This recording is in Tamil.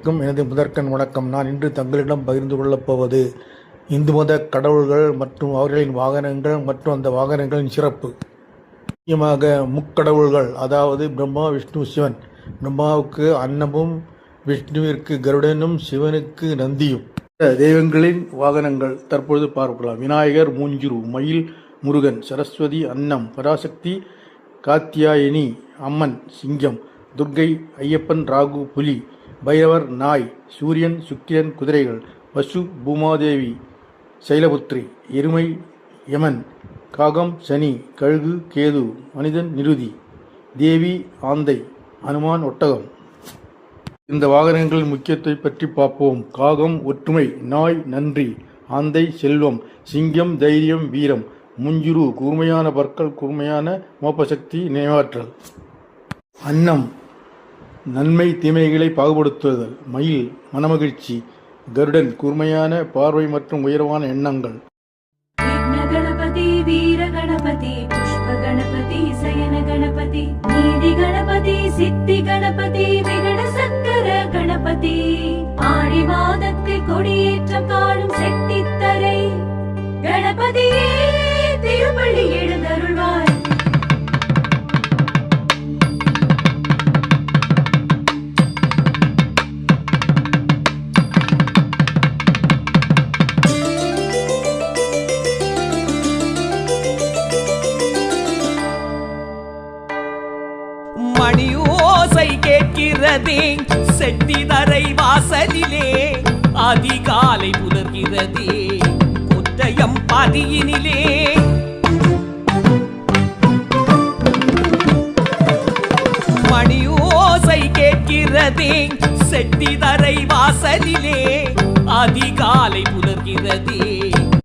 அனைவருக்கும் எனது முதற்கண் வணக்கம். நான் இன்று தங்களிடம் பகிர்ந்து கொள்ளப் போவது இந்து மத கடவுள்கள் மற்றும் அவர்களின் வாகனங்கள் மற்றும் அந்த வாகனங்களின் சிறப்பு. முக்கியமாக முக்கடவுள்கள், அதாவது பிரம்மா, விஷ்ணு, சிவன். பிரம்மாவுக்கு அன்னமும், விஷ்ணுவிற்கு கருடனும், சிவனுக்கு நந்தியும். தெய்வங்களின் வாகனங்கள் தற்பொழுது பார்க்கலாம். விநாயகர் மூஞ்சிரு, மயில் முருகன், சரஸ்வதி அன்னம், பராசக்தி காத்தியாயினி அம்மன் சிங்கம், துர்க்கை ஐயப்பன் ராகு புலி, பைரவர் நாய், சூரியன் சுக்கிரன் குதிரைகள், வசு பூமாதேவி சைலபுத்ரி, எருமை யமன், காகம் சனி, கழுகு கேது, மனிதன் நிருதி, தேவி ஆந்தை, அனுமான் ஒட்டகம். இந்த வாகனங்களின் முக்கியத்துவத்தை பற்றி பார்ப்போம். காகம் ஒற்றுமை, நாய் நன்றி, ஆந்தை செல்வம், சிங்கம் தைரியம் வீரம், முஞ்சுரு கூர்மையான பற்கள், கூர்மையான மோப்பசக்தி நினைவாற்றல். அன்னம் நன்மை தீமைகளை பாகுபடுத்துதல், மயில் மனமகிழ்ச்சி, கருடன் கூர்மையான பார்வை மற்றும் உயர்வான எண்ணங்கள். கணபதி வீர கணபதி, புஷ்ப கணபதி, சயன கணபதி, நீதி கணபதி, சித்தி கணபதி, விகட சக்கர கணபதி, ஆடி மாதத்தில் கொடியேற்றம் காணும் செட்டித்தரை கணபதியே திருப்பள்ளி எழுந்தருள்வாய். மணியோசை கேட்கிறதே செட்டிதரை வாசலிலே, அதிகாலை புலர்கிறதே கொட்டயம் பதியினிலே. மணியோசை கேட்கிறதே செட்டிதரை வாசலிலே, அதிகாலை புலர்கிறதே